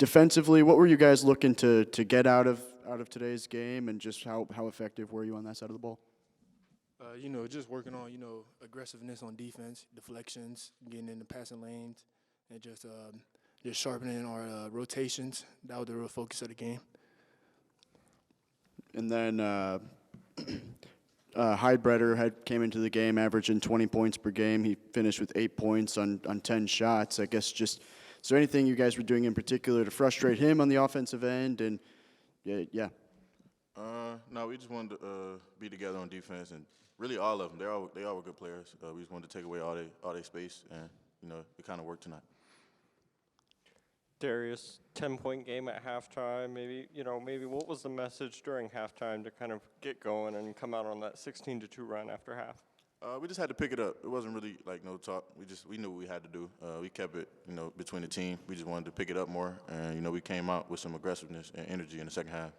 defensively, what were you guys looking to get out of today's game, and just how effective were you on that side of the ball? Just working on, aggressiveness on defense, deflections, getting in the passing lanes, and just sharpening our rotations. That was the real focus of the game. And then Heidbreder came into the game averaging 20 points per game. He finished with 8 points on 10 shots. I guess is there anything you guys were doing in particular to frustrate him on the offensive end? And yeah. No, we just wanted to be together on defense, and really all of them. They all were good players. We just wanted to take away all their space, and it kind of worked tonight. Darius, 10-point game at halftime. Maybe what was the message during halftime to kind of get going and come out on that 16-2 run after half? We just had to pick it up. It wasn't really like no talk. We knew what we had to do. We kept it, between the team. We just wanted to pick it up more, and we came out with some aggressiveness and energy in the second half.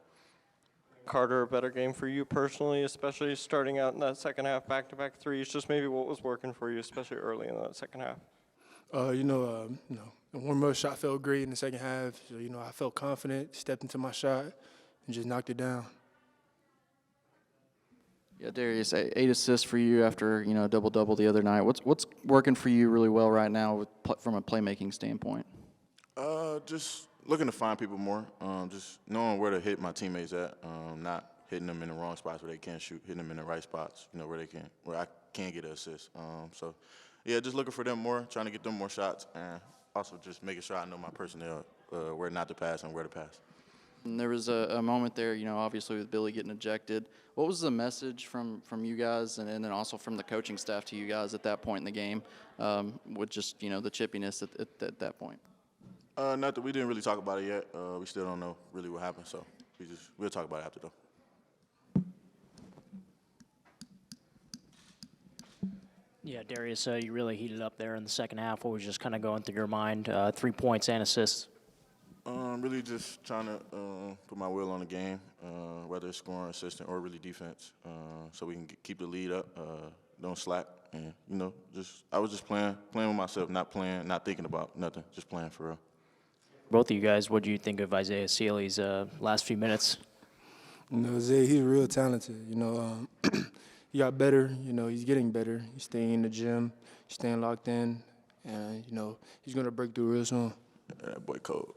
Karter, a better game for you personally, especially starting out in that second half, back-to-back threes. Just maybe what was working for you, especially early in that second half? The warm-up shot felt great in the second half. So, I felt confident, stepped into my shot, and just knocked it down. Yeah, Darius, 8 assists for you after a double-double the other night. What's working for you really well right now from a playmaking standpoint? Just looking to find people more. Just knowing where to hit my teammates at. Not hitting them in the wrong spots where they can't shoot. Hitting them in the right spots, where I can get an assist. Yeah, just looking for them more, trying to get them more shots, and also just making sure I know my personnel, where not to pass and where to pass. And there was a moment there, obviously with Billy getting ejected. What was the message from you guys and then also from the coaching staff to you guys at that point in the game with just, the chippiness at that point? Not that we didn't really talk about it yet. We still don't know really what happened, so we'll talk about it after, though. Yeah, Darius, you really heated up there in the second half. What was just kind of going through your mind? 3 points and assists. Really just trying to put my will on the game, whether it's scoring, assisting, or really defense, so we can keep the lead up, don't slack, and I was just playing with myself, not thinking about nothing, just playing for real. Both of you guys, what do you think of Isaiah Sealy's last few minutes? Zay, he's real talented. He got better. He's getting better. He's staying in the gym, staying locked in, and he's gonna break through real soon. That boy cold.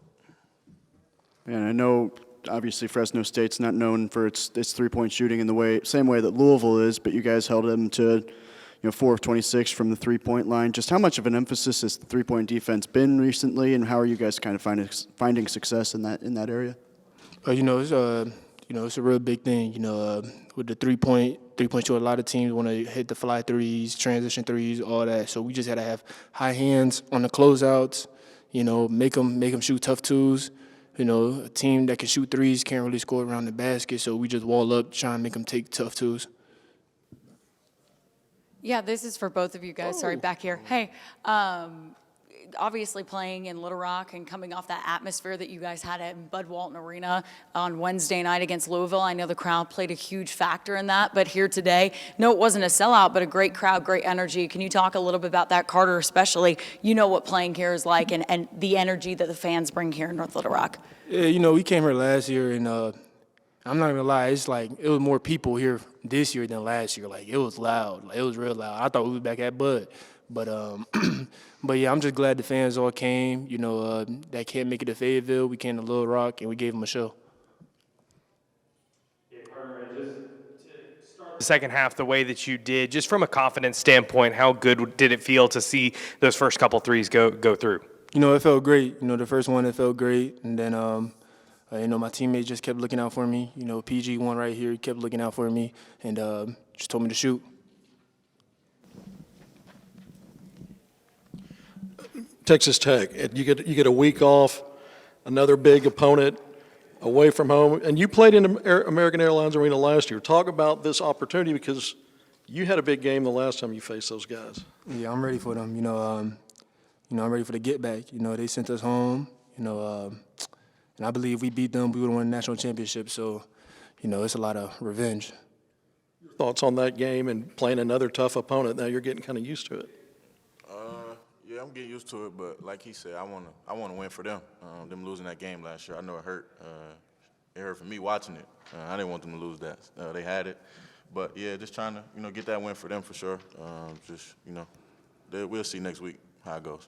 And I know, obviously, Fresno State's not known for its three-point shooting in the same way that Louisville is, but you guys held them to 4 of 26 from the three-point line. Just how much of an emphasis has the three-point defense been recently, and how are you guys kind of finding success in that area? It's a real big thing. With the three-point shot, a lot of teams want to hit the fly threes, transition threes, all that. So we just had to have high hands on the closeouts. Make them shoot tough twos. A team that can shoot threes can't really score around the basket, so we just wall up, try and make them take tough twos. Yeah, this is for both of you guys. Sorry, back here. Hey, obviously playing in Little Rock and coming off that atmosphere that you guys had at Bud Walton Arena on Wednesday night against Louisville. I know the crowd played a huge factor in that, but here today, no, it wasn't a sellout, but a great crowd, great energy. Can you talk a little bit about that, Karter, especially? You know what playing here is like and the energy that the fans bring here in North Little Rock. Yeah, we came here last year, and I'm not gonna lie, it's like it was more people here this year than last year. Like, it was loud. Like, it was real loud. I thought we was back at Bud. But yeah, I'm just glad the fans all came. That can't make it to Fayetteville. We came to Little Rock, and we gave them a show. Yeah, Karter, just to start the second half the way that you did, just from a confidence standpoint, how good did it feel to see those first couple threes go through? It felt great. The first one, it felt great. And then, my teammates just kept looking out for me. PG one right here, he kept looking out for me and just told me to shoot. Texas Tech, you get a week off, another big opponent away from home, and you played in American Airlines Arena last year. Talk about this opportunity because you had a big game the last time you faced those guys. Yeah, I'm ready for them. I'm ready for the get back. They sent us home. And I believe if we beat them, we would have won the national championship. So, it's a lot of revenge. Your thoughts on that game and playing another tough opponent? Now you're getting kind of used to it. Yeah, I'm getting used to it, but like he said, I wanna win for them. Them losing that game last year, I know it hurt. It hurt for me watching it. I didn't want them to lose that. They had it, but yeah, just trying to get that win for them for sure. We'll see next week how it goes.